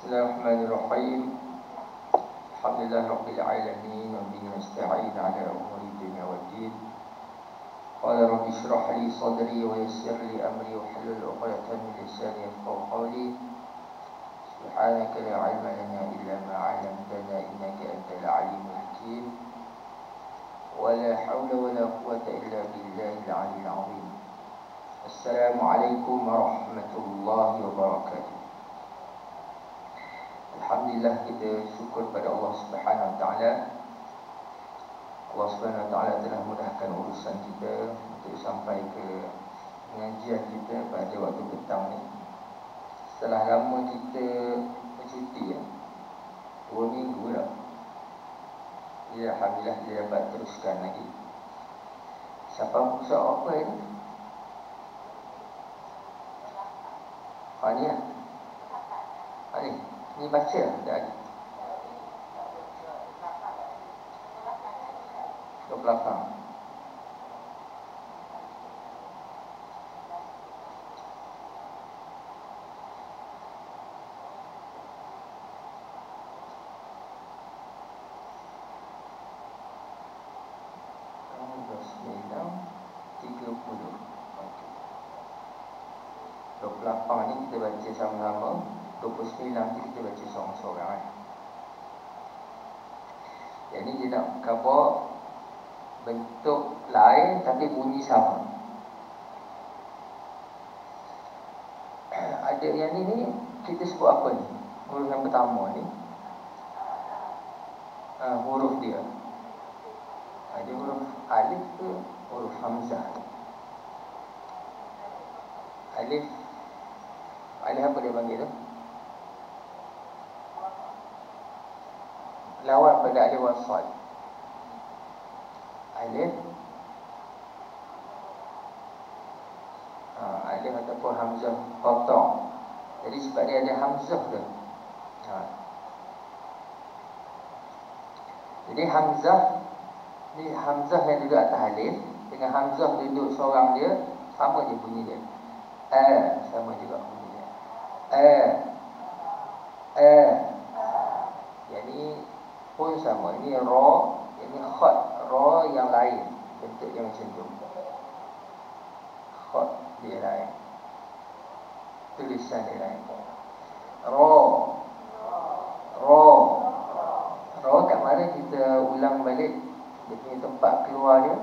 Bismillahirrahmanirrahim. Alhamdulillah Rabbil Alamin. Wa bihi nasta'in ala umuri dunya waddin. Qala rabbi shrah li sadri wa yassir li amri wa hlul 'uqdatam min lisani yafqahu qawli. Subhanaka la 'ilma lana illa ma 'allamtana innaka antal 'alimul hakim. Wa la hawla wa la quwwata illa billahil 'aliyyil 'azim. Assalamualaikum warahmatullahi wabarakatuh. Alhamdulillah, kita syukur pada Allah Subhanahu Wa Taala. Allah Subhanahu Wa Taala telah mudahkan urusan kita untuk sampai ke pengajian kita pada waktu petang ni. Setelah lama kita bercuti 2 minggu dah. Ya, alhamdulillah dia dapat teruskan lagi. Siapa pusat apa ini? Ni ni. Ni baca dah. 28. Ni kita baca sama-sama. 29 nanti kita baca seorang-seorang. Yang ni dia nak cover bentuk lain tapi bunyi sama. Ada yang ni kita sebut apa ni? Huruf yang pertama ni huruf dia. Ada huruf alif ke huruf hamzah? Alif apa dia panggil tu? Lawan pada alif wasal. Alif alif ataupun hamzah qata'. Jadi sebab dia ada hamzah tu. Jadi hamzah ni, hamzah yang duduk atas alif dengan hamzah duduk seorang dia sama je bunyi dia. Sama juga bunyi dia. Yang ni pun sama. Ini ra, ini khat. Ra yang lain, bentuk yang macam tu. Khat dia lain, tulisan dia lain. Ra kat mana kita ulang balik dia punya tempat keluar dia?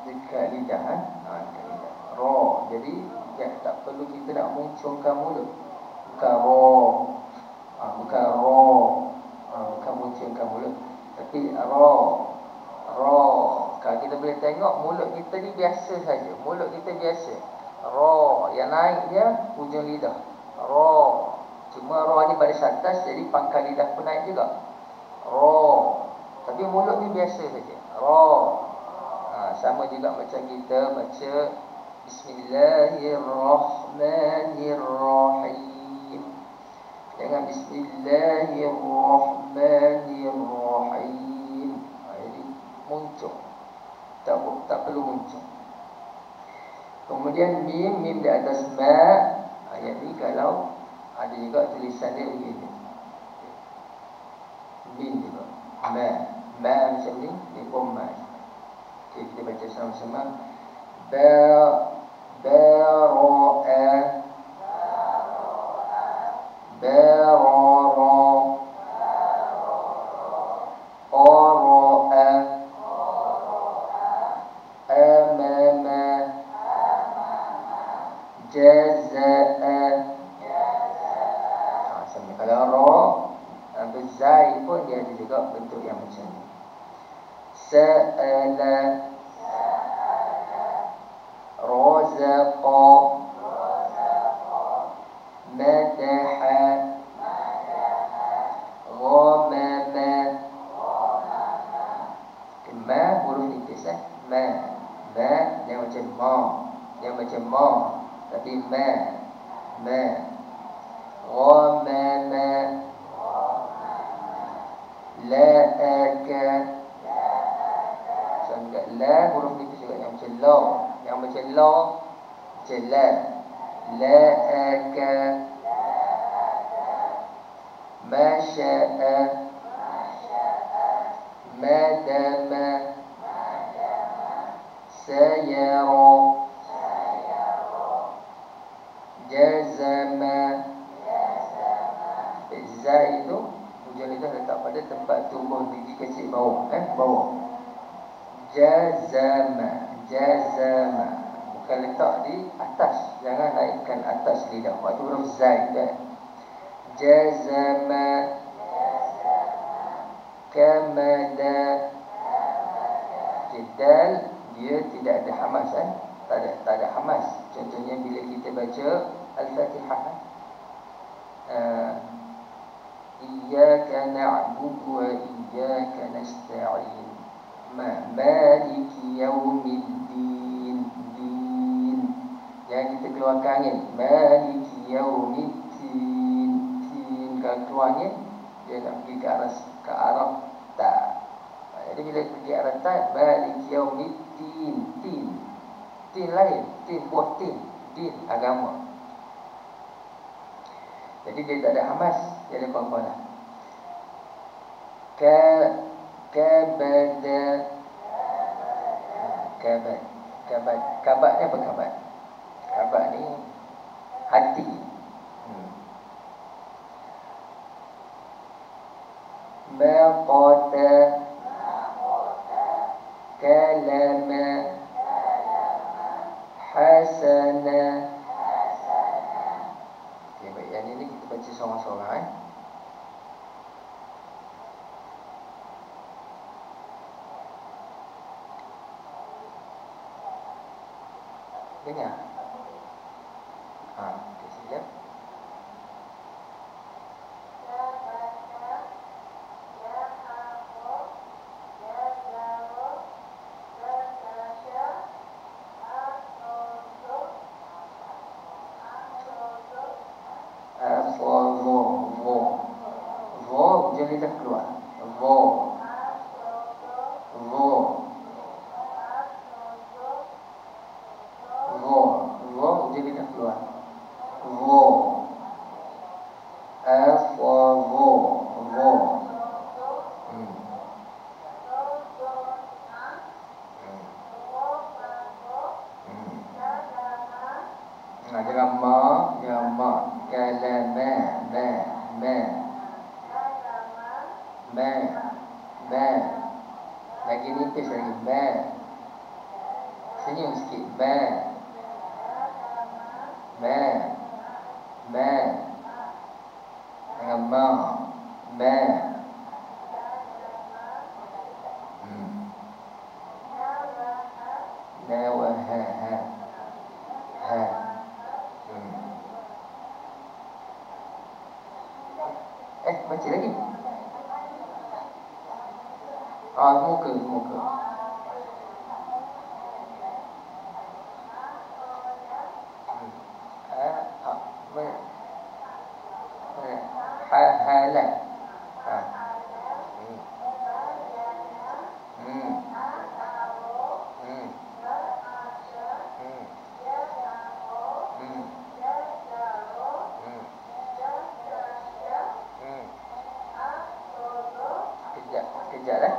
Dekat lidah. Dekat lidah. Ra. Jadi tak perlu kita nak muncungkan mulut. Bukan ra. Bukan ra. Bukan muncungkan mulut. Tapi ra. Kalau kita boleh tengok mulut kita ni biasa saja. Mulut kita biasa. Ra. Yang naik dia hujung lidah. Ra. Cuma ra ni baris atas, jadi pangkal lidah pun naik juga. Ra. Tapi mulut ni biasa saja. Ra. Sama juga macam kita baca Bismillahirrahmanirrahim. Jangan Bismillahirrahmanirrahim. Jadi muncul. Tak perlu muncul. Kemudian mim di atas ma. Ayat ni kalau ada juga tulisan dia begini. Mim juga. Ma macam ni, dia pun ma. Okay, kita baca sama-sama. Bara'a. Zai pun dia ada juga bentuk yang macam ni. Sa'ala, razaqa, madaha, ghamama. Ma huruf nipis ma. Ma dia macam ma. Dia macam ma. Tapi ma. Ghamama. La'aka. Sangat la huruf nipis juga yang macam la. Yang macam la, macam la. La'aka. masya'a, madama, sayara, jazama. Za itu hujung lidah letak pada tempat tumbuh gigi kecil bawah, bawah. Jazama, jazama. Bukan letak di atas, jangan naikkan atas lidah. Waktu huruf za itu. Jazama, kamada. Dal dia tidak ada hamas, tak ada hamas. Contohnya bila kita baca Al-Fatihah, iyyaka na'budu wa iyyaka nasta'in, maliki yaumiddin, din. Jangan kita keluarkan angin. Maliki yaumiddin, din. Kalau keluarnya dia nak pergi ke arah ta. Jadi bila pergi arah ta, maliki yaumiddin, din. Din lain, din buah tin, din agama. Jadi dia tak ada hamas, dia ada kuat-kuat. Kabada, kabat ni apa kabat? Kabat ni hati. Maqata, kalama, hasana. Okey, baik, yang ini kita baca seorang-seorang. Dengar. Okey, sekejap. Jadi dah keluar. Vo, jadi dah keluar. Vo, jangan ma, kalama, ma. Lagi nipis lagi, ma. Senyum sikit, ma. Dengan ma. Nawaha, ha. Baca lagi. Muka. Halah. Kejap lah.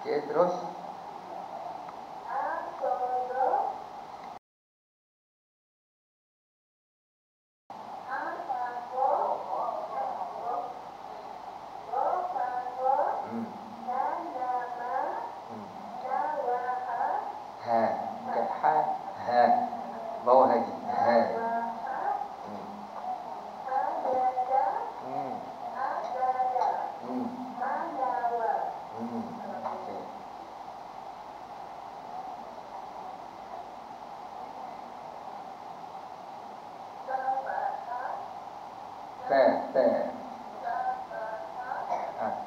Okey, terus. Bukan ha. Bawah lagi. Ha.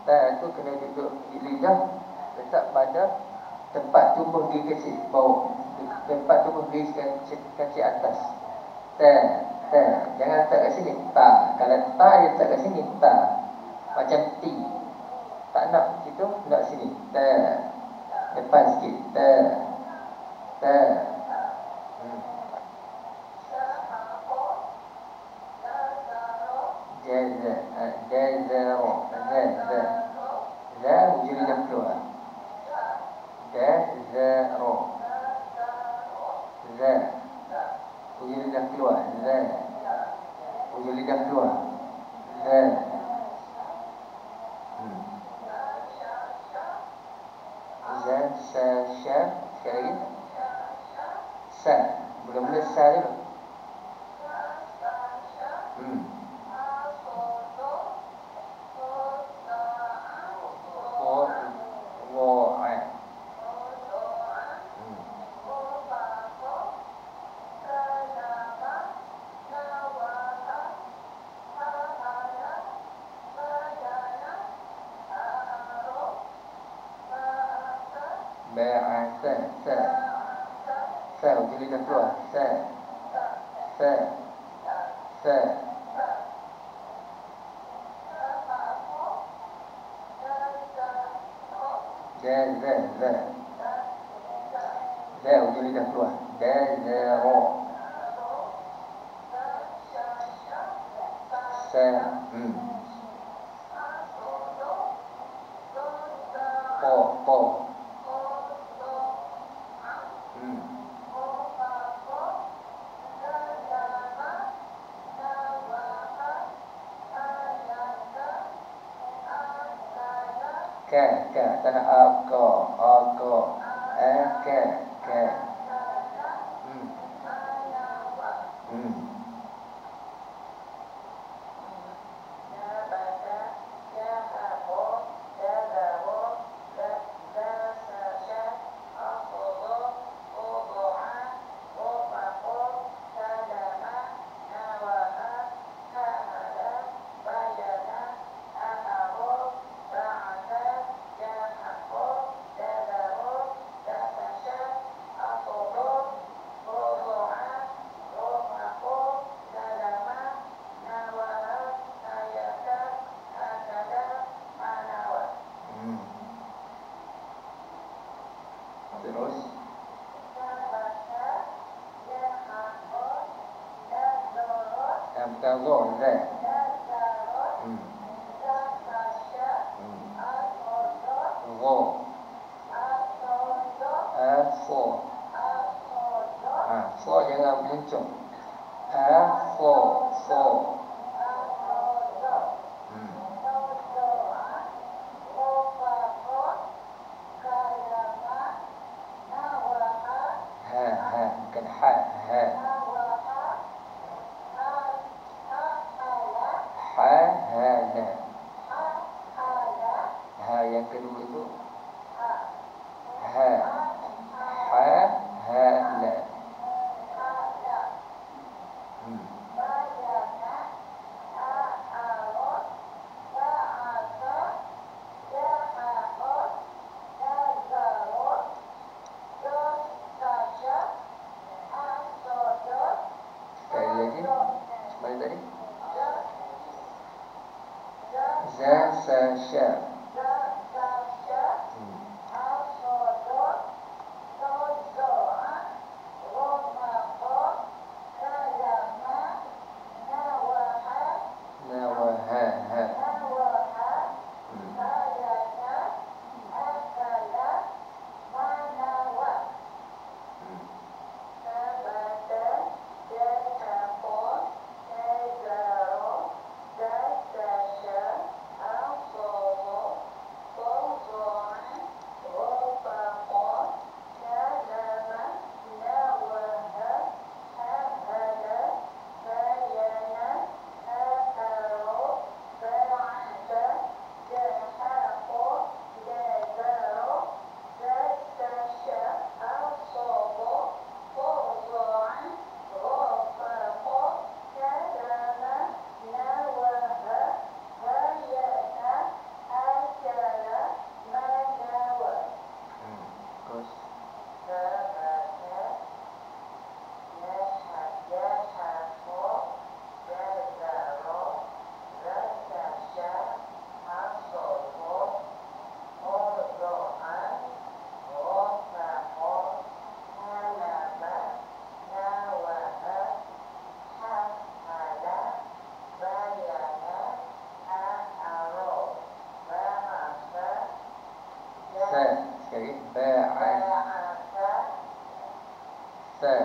Ta tu kena duduk di lidah, letak pada tempat tumbuh gigi kecil bawah, tempat tumbuh gigi kecil atas. Ta. Jangan letak kat sini. Ta. Kalau ta dia letak kat sini, ta. Macam ti. Tak nak situ, nak sini. Ta. Depan sikit. Ta. Ta. Jaza. Jazaro. Za. Za hujung lidah keluar. Jazaro. Za. Hujung lidah keluar. Za. Hujung lidah keluar. Za. Za. Sa. Sya. Sekali lagi. Sa. Mula-mula sa dulu. Ba'asa. Sa. Sa. Hujung lidah keluar. Sa. Sa. Sa. Jaza. Za. Za. Hujung lidah keluar. Jazaro. Sa. Po. Po. Ka. Ka. Tanah ako. Ako. Ka. Ka. Terus bukan go, za. Go. Fo. Fo jangan muncul. Fo. Fo. Bukan ha. Ha. Ha. Ha. La. Ha yang kedua itu ha. Ha. Ha. La. Sekali lagi. Mana tadi? Za. Sa. Sya. Sekali ba'asa. Sa.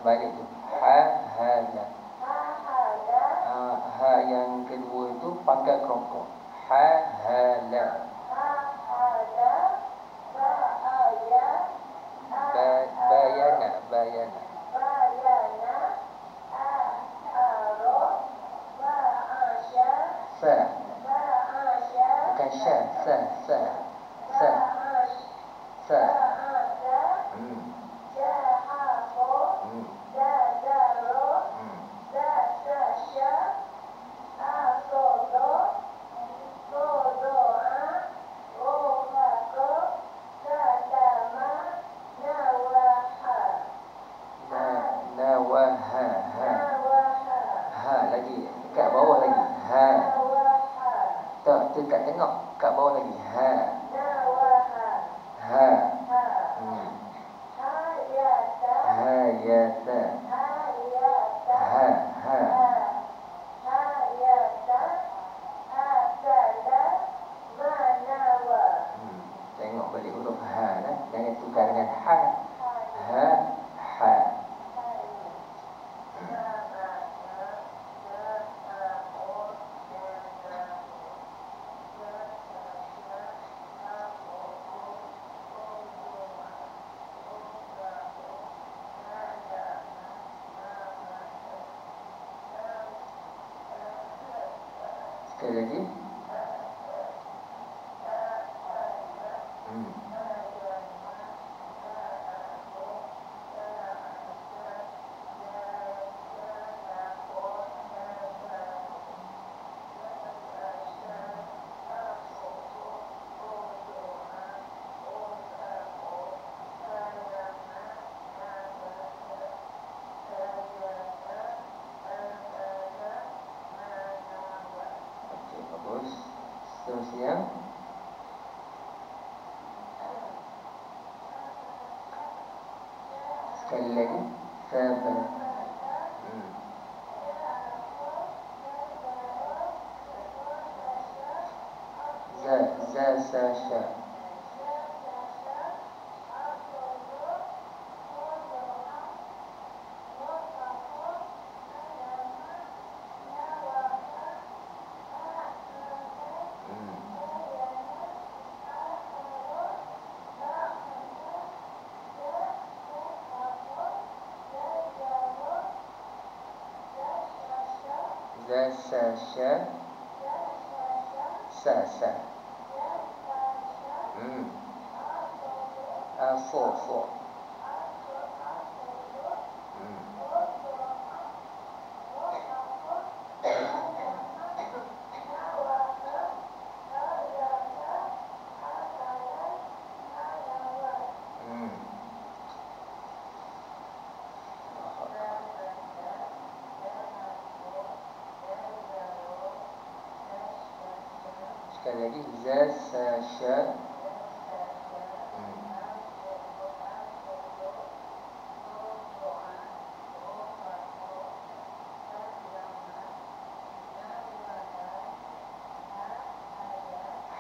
Balik tu hada. Ha yang kedua itu pangkat kerongkong. Hala. Bayana. Sa. Bukan sya, sa. Sa. Tak tengok kat bawah lagi. Ha. Hayata. Tengok balik huruf ha dah. Jangan tukar dengan ha. Ha. Sekali lagi. Seterusnya sekali lagi sabar. Sasha. Za sha sa. So. Sekali lagi za sa sha.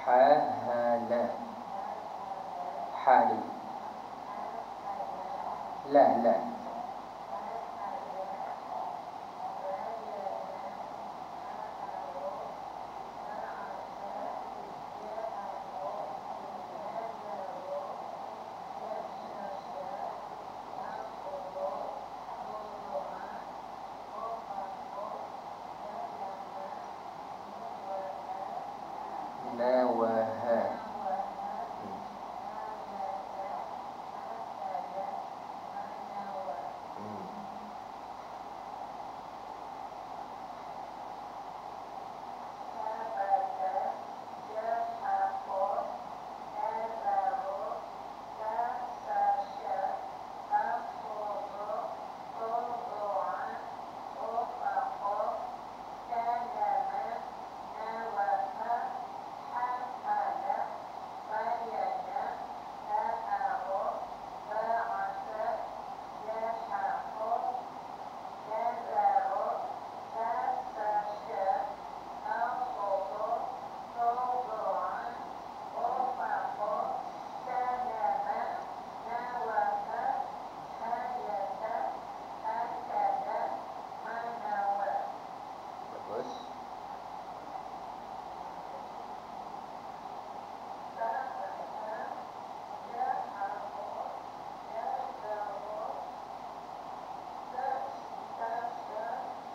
Ha ha la. Hali. La. Nawaha. Bagus.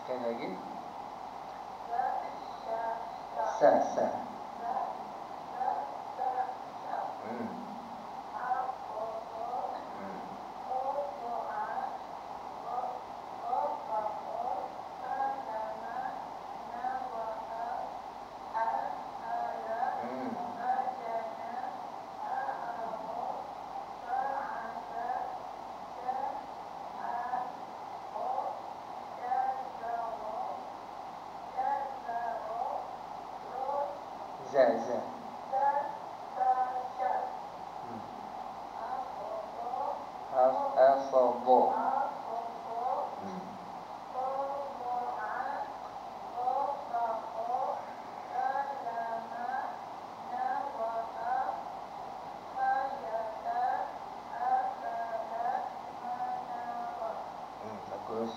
Sekali lagi. Sa. Za. Asabo. Bagus.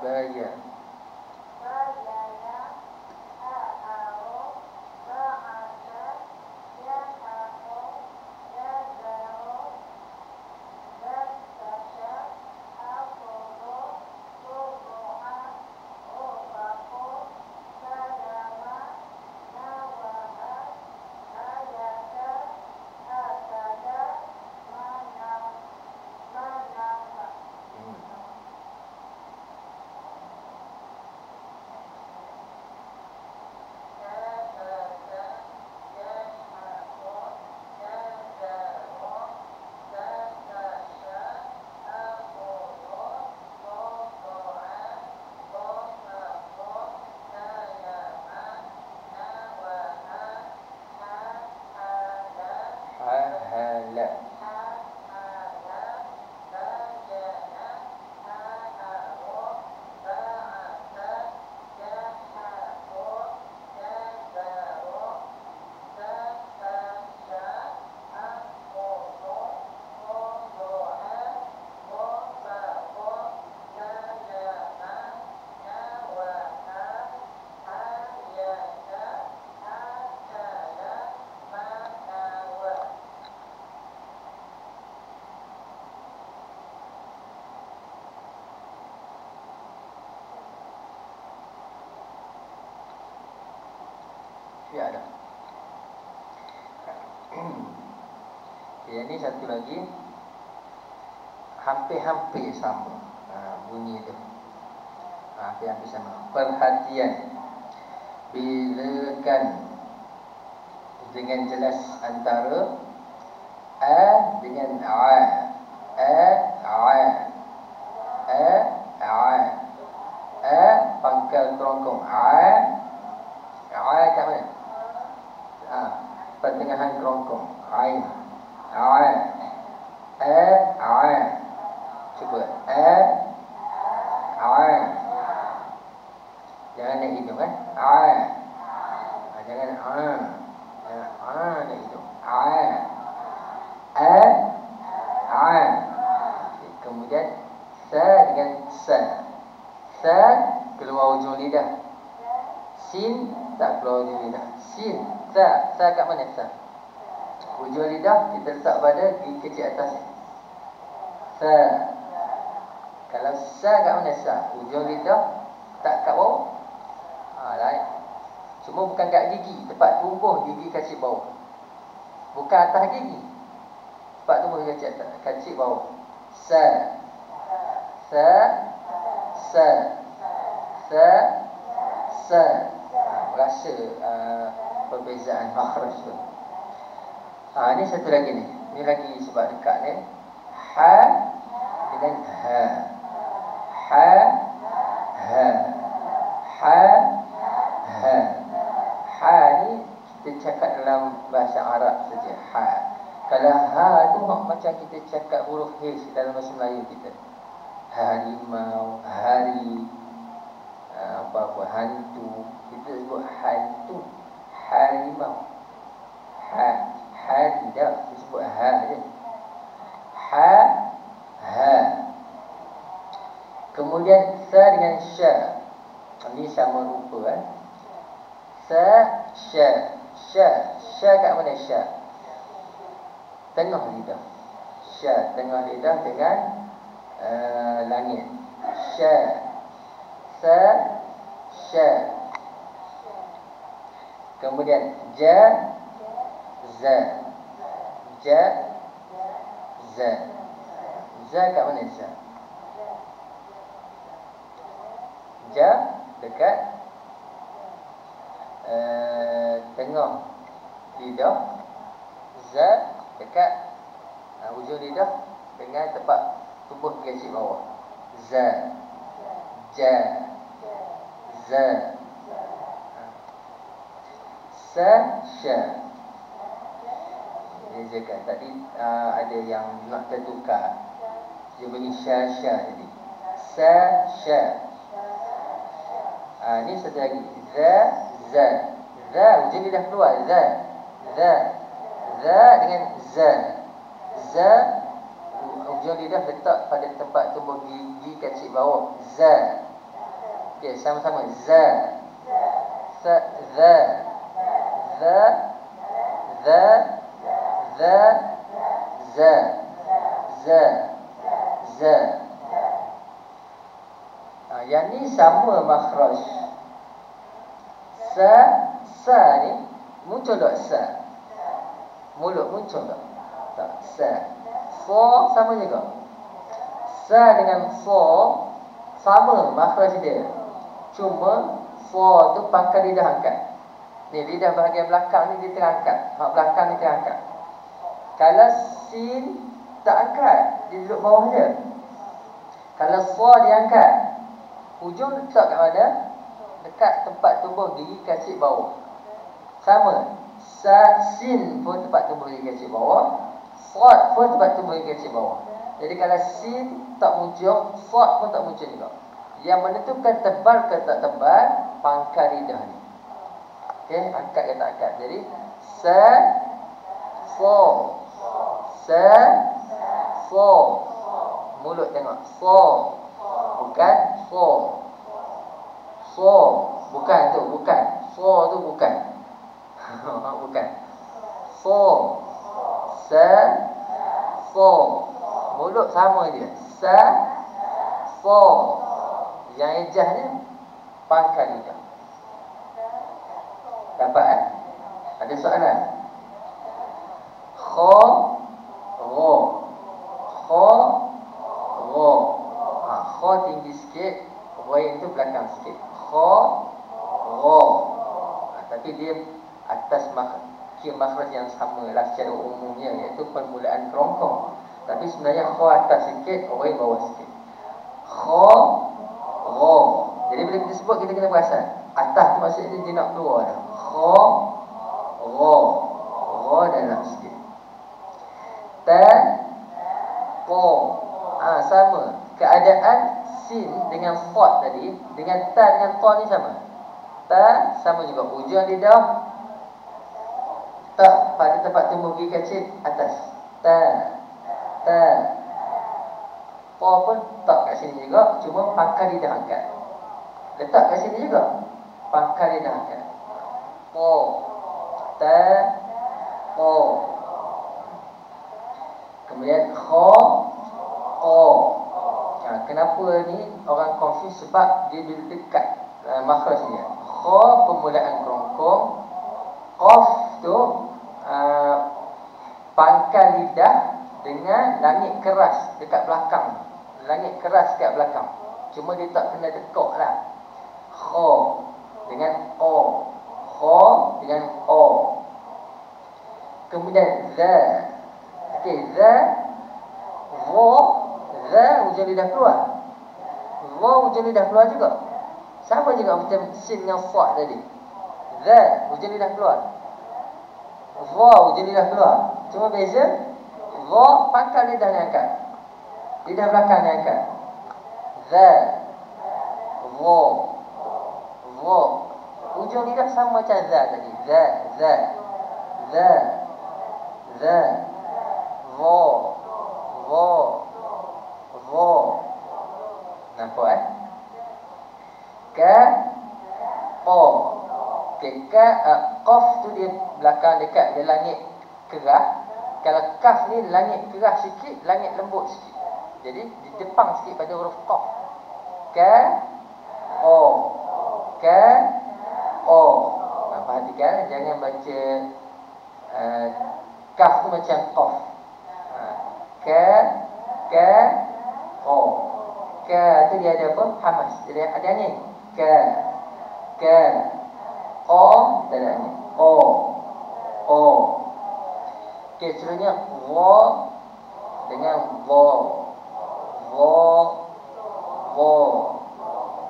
Baya. tak ada. Yang ni satu lagi hampir-hampir sama bunyi tu. Hampir-hampir sama. Perhatian. Bilakan dengan jelas antara a dengan a. Pangkal kerongkong kat mana? Pertengahan kerongkong ain. Cuba jangan naik hidung kan? Jangan naik hidung. Kemudian sa dengan sa. Sa keluar ujung lidah. Sin tak keluar ujung lidah. Sin, sa kat mana sa? Ujung lidah kita letak pada gigi kecil atas. Sa. Kalau sa kat mana sa? Ujung lidah tak kat bawah. Lain. Cuma bukan kat gigi, tempat tumbuh gigi kecil bawah. Bukan atas gigi. Tempat tumbuh gigi kecil atas, kecil bawah. Sa. Rasa perbezaan makhraj tu. Ni satu lagi ni. Ni lagi sebab dekat ni. Ha dengan ha. Ha ni kita cakap dalam bahasa Arab saja. Ha. Kalau ha tu macam kita cakap huruf H dalam bahasa Melayu kita. Harimau, hari, apa-apa, hantu. Kita sebut hantu. Harimau. Hari dah, kita sebut ha je. Ha. Kemudian sa dengan sya. Ini sama rupa kan. Sa, sya kat mana sya? Tengah lidah. Sya, tengah lidah dengan langit. Sya. Sa, sya. Kemudian ja, za. Za kat mana za? Ja dekat tengah lidah. Za dekat ujung lidah dengan tempat tumbuh kecil bawah. Za. Ja. Za. Sa, sya. Bezakan. Tadi ada yang nak tertukar. Dia bunyi sya tadi. Sa, sya. Ni satu lagi. Za. Za, ujung lidah keluar. Za dengan za. Za, ujung lidah letak pada tempat tumbuh gigi kecil bawah. Za. Okey, sama-sama. Za. Za. Yang ni sama makhraj. Sa ni muncul tak sa? Mulut muncul tak? Tak, sa. Fa sama juga. Sa dengan fa sama makhraj dia. Cuma fa tu pangkal lidah angkat. Ni lidah bahagian belakang ni dia terangkat. Belakang ni terangkat. Kalau sin tak angkat, dia duduk bawah je. Kalau fa dia angkat, ujung letak kat mana? Dekat tempat tumbuh gigi kecil bawah. Sama. Sa, sin pun tempat tumbuh gigi kecil bawah. Sad pun tempat tumbuh gigi kecil bawah. Jadi kalau sin tak muncul, sad pun tak muncul juga. Yang menentukan tebal ke tak tebal, pangkal lidah ni. Okey, angkat ke tak angkat. Jadi sa, fa. Sa, fa. Mulut tengok. Fa. Bukan fa. Fa. Bukan tu, bukan. Fa tu bukan. Bukan. Fa. Sa, fa. Mulut sama je. Sa, fa. Yang ejahnya pangkal lidah. Dapat Ada soalan? Kha, ra. Kha, ra. Kha tinggi sikit, ghain tu belakang sikit. Kha, ra. Tapi dia atas makhraj yang sama lah secara umumnya, iaitu permulaan kerongkong. Tapi sebenarnya kha atas sikit, ghain bawah sikit. Kha, ra. Jadi bila kita sebut, kita kena perasan atas tu maksudnya dia nak keluar dah. Kha, ra. Ra dalam sikit. Ta, qa. Sama. Keadaan sin dengan sad tadi dengan ta dengan ta ni sama. Ta sama juga. Ujung lidah tak pada tempat tumbuh gigi kecil atas. Ta. Ta. Ta pun tak kat sini juga, cuma pangkal lidah angkat. Letak kat sini juga, pangkal lidah angkat. Ta. Ta. Ta. Kemudian kha, qa. Kenapa ni orang confuse? Sebab dia bila dekat makhraj dia. Kha permulaan kerongkong, qaf tu pangkal lidah dengan langit keras dekat belakang. Langit keras dekat belakang. Cuma dia tak kena dekak lah. Kha dengan o. Kha dengan o. Kemudian za. Okey, za. Ra. Za hujung lidah keluar. Ra hujung lidah keluar juga. Sama juga macam sin dengan sad tadi. Za hujung lidah keluar. Ra hujung lidah keluar. Cuma beza, ra pangkal lidah ni angkat. Lidah belakang ni angkat. Za. Ra. Ra. Hujung lidah sama macam za tadi. Za. Za. Za. Za. Ra. Ra. Ra. Nampak Ka. Qa. Okay, ka. Qaf tu dia belakang dekat dia langit kerah. Kalau kaf ni langit kerah sikit, langit lembut sikit. Jadi di depan sikit pada huruf qaf. Ka. Qa. Ka. Qa. Perhatikan, jangan baca kaf tu macam qaf. Ka. Ka. Qa. Ka tu dia ada apa? Hamas. Jadi ada angin. Ka. Ka. Qa tak ada angin. Qa. Qa. Okey, seterusnya ra dengan va. Va. Va.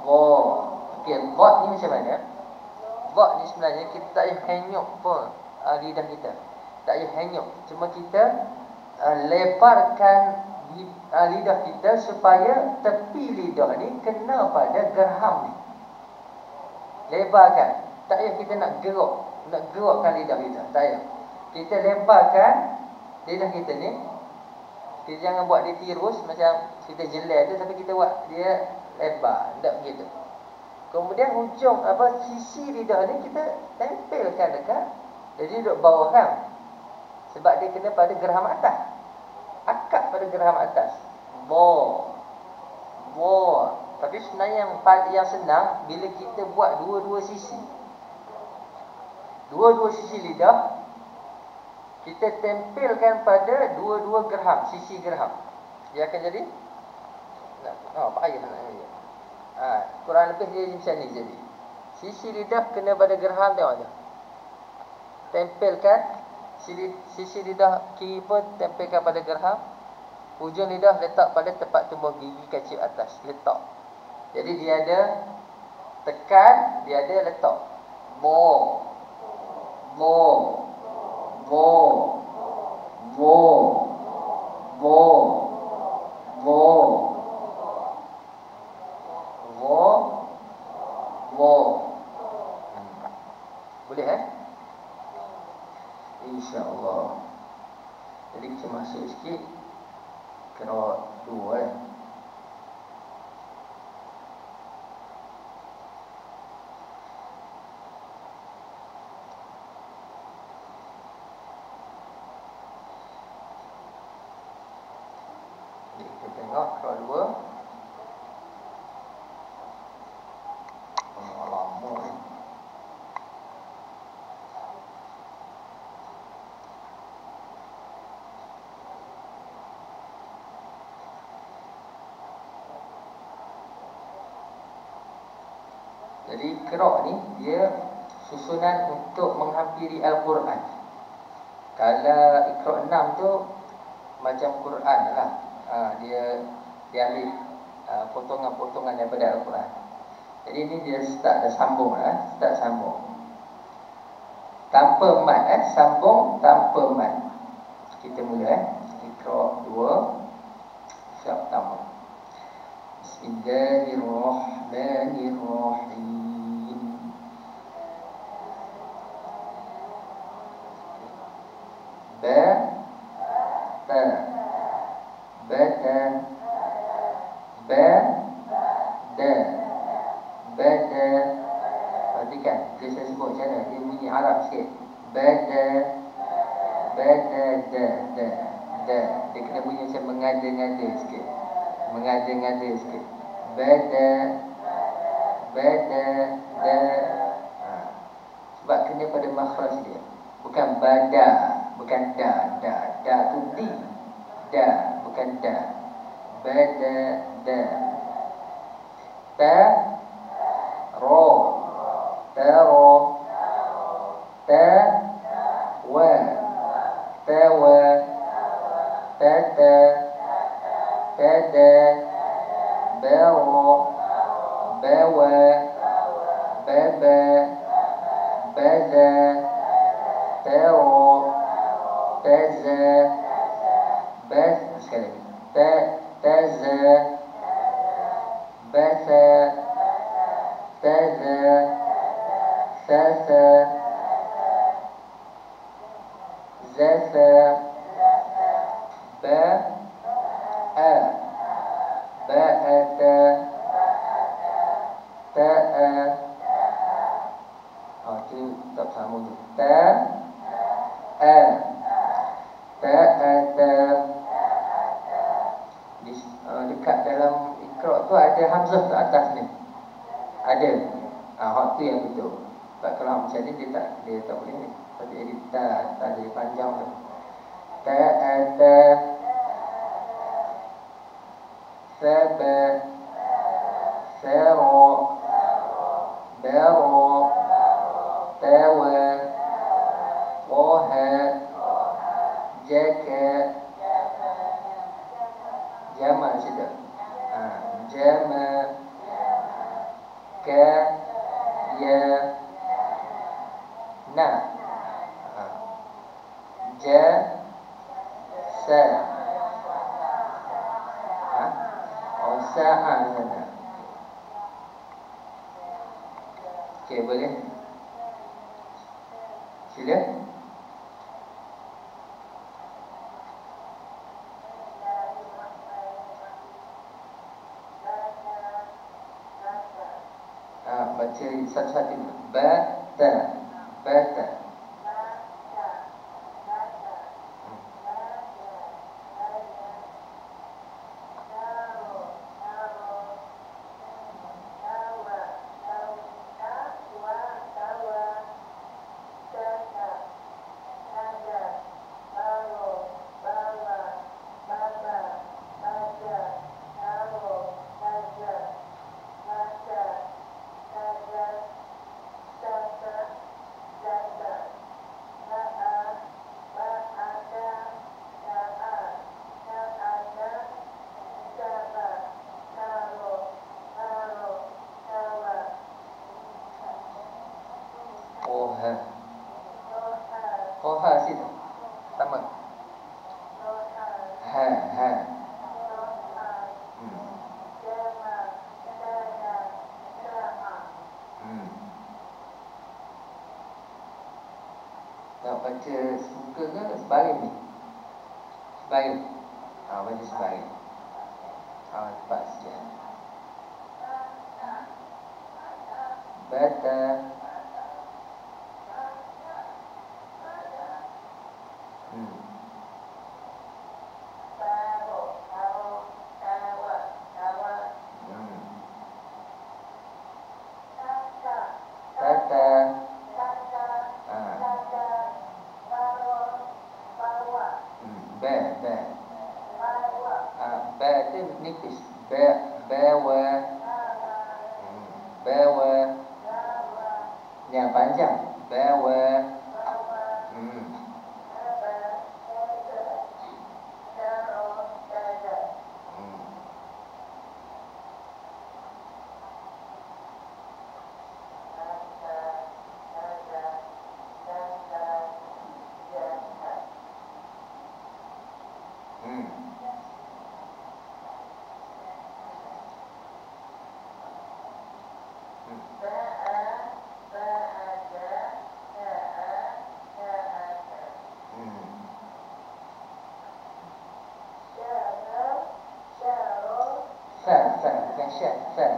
Va. Okey, va ni macam mana? Va ni sebenarnya kita tak payah hanyut pun lidah kita. Tak payah hanyut. Cuma kita lebarkan lidah kita supaya tepi lidah ni kena pada gerham ni. Lebarkan. Tak payah kita nak gerakkan lidah kita. Tak payah. Kita lebarkan lidah kita ni. Kita jangan buat dia tirus macam kita jelai tu, tapi kita buat dia lebar. Tak begitu. Kemudian hujung sisi lidah ni kita tempelkan dekat. Jadi duduk bawah kan. Sebab dia kena pada gerham atas. Akak pada gerham atas. Bo. Bo. Tapi sebenarnya yang senang bila kita buat dua-dua sisi. Dua-dua sisi lidah kita tempelkan pada dua-dua gerham, sisi gerham. Dia akan jadi payah nak. Kurang lebih dia macam ni jadi. Sisi lidah kena pada gerham, tengok je. Tempelkan sisi lidah kiri pun tempelkan pada gerham. Hujung lidah letak pada tempat tumbuh gigi kecil atas. Letak. Jadi dia ada tekan, dia ada letak. Bo. Bo. Bo. Bo. Bo. Bo. Bo. Bo. Boleh InsyaAllah. Jadi kita masuk sikit kena dua Jadi kita tengok kena dua. Lama ni. Jadi Iqra' ni dia susunan untuk menghampiri Al-Quran. Kalau Iqra' 6 tu macam Quran lah. Dia ambil potongan-potongan daripada Al-Quran. Jadi ni dia start dah sambung lah, start sambung. Tanpa mat sambung tanpa mat. Kita mula Iqra' 2 Syab pertama. Bismillahirrahmanirrahim. Ba ta bata ba da bada. Perhatikan dia saya sebut macam mana, dia bunyi Arab sikit. Bada bada da da da. Dia kena bunyi macam mengada-ngada sikit, mengada-ngada sikit. Bada bada da. Sebab kena pada makhraj dia. Bukan bada, bukan da da. Da tu di. Da bukan da. Bada da. Ta ro ta ro ta wa ta wa ta ta ta da ba ro ba wa ba ba ba za ta ro ta za ba. Sekali lagi. Ta za basa taza sasa zasa ba a ba'ata ta'a. Itu tak sama tu. Ta a ta'ata. Dekat dalam Iqra' tu ada hamzah kat atas ni. Ada. Hak tu yang betul. Sebab kalau macam ni dia tak boleh ni. Tapi jadi tak ada panjang tu. Ta'ata saba sara bara tawa waha jaka. Jama sudah. Jama ka ya na ja sa sa'a sana. Okey, boleh? Sila. Baca satu-satu. Bata bata. Koha situ sama. Ha ha. Nak baca suka ke sebaring ni? Sebaring. Baca sebaring. Cepat sikit. Bata nipis. Bawa panjang. Bawa. Hmm. Bukan syad, sad.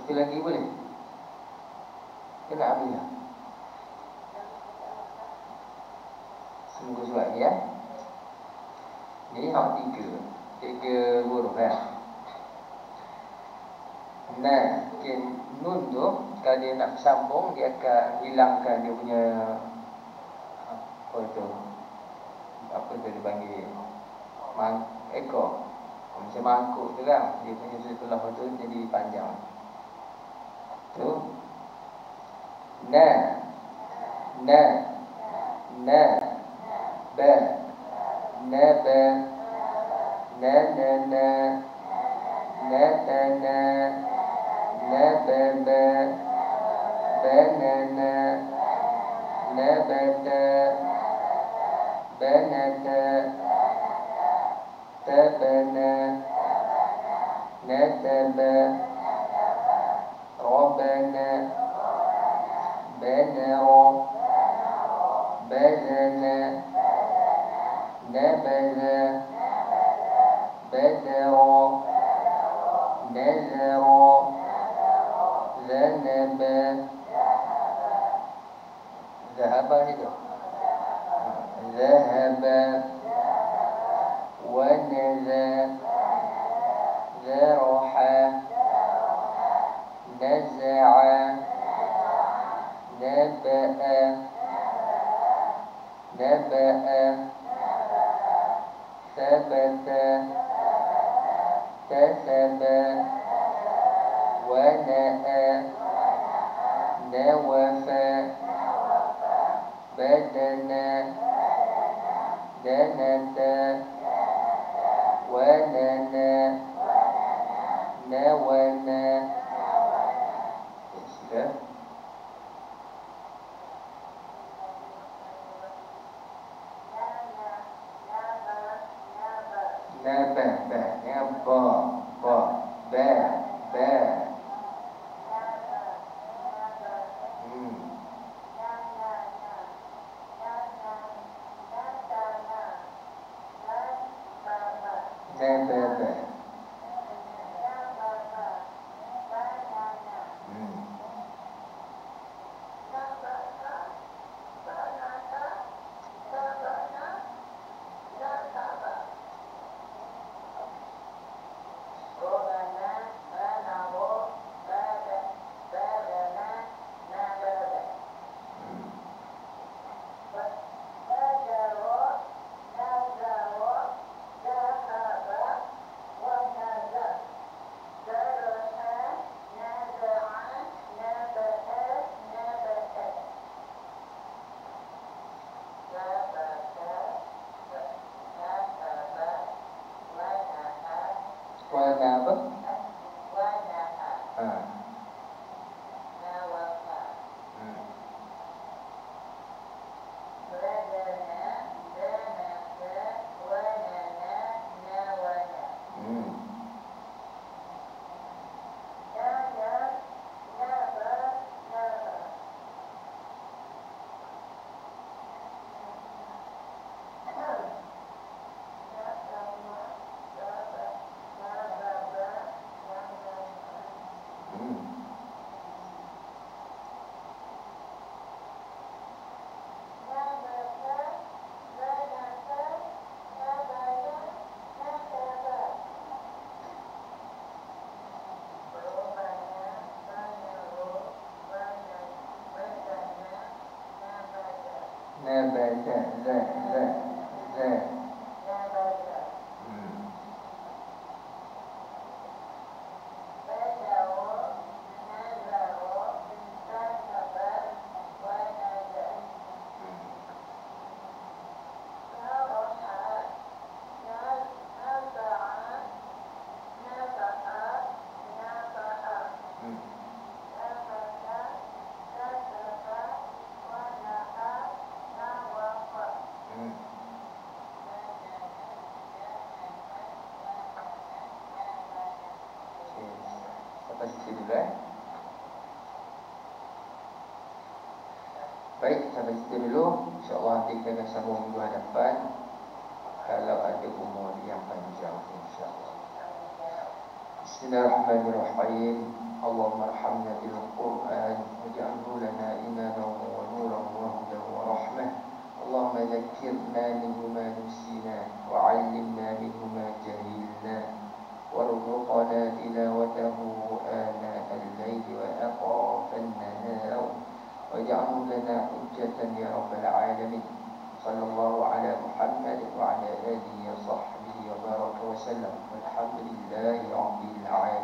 Satu lagi boleh? Kena habis lah. Sungguh surat ni ya. Ni hak tiga huruf kan. Nah, nun tu kalau dia nak sambung, dia akan hilangkan dia punya apa tu dia panggil ekor. Macam mangkuk tu kan, dia punya setelah tu jadi panjang. Tu na ba na ba na banana nabata banata tabana nataba rabana banara badana nabada badara nazara zanaba zahaba itu zahaba wanaza zaraha naza'a naba'a naba'a sabata tasaba wana'a nawafa badana danata wanana nawana. Sudah. Naba ba dengan ba ba ba Sampai situ dulu Baik, sampai situ dulu. InsyaAllah nanti kita akan sambung minggu hadapan, kalau ada umur yang panjang, insyaAllah. Bismillahirrahmanirrahim. Allahumma arhamna bil Qur'an waj'alhu lana imanan wa nuran wa hudan wa rahmah. Allahumma dhakkirna minhu ma nusina wa 'allimna minhu ma jahilna warzuqna tilawatahu ana al-layli wa atraf an-nahar waj'alhu lana hujjatan ya rabbal alamin. Sallallahu ala Muhammad wa ala alihi wa sahbihi wa baraka wa sallam. Walhamdulillahi rabbil alamin.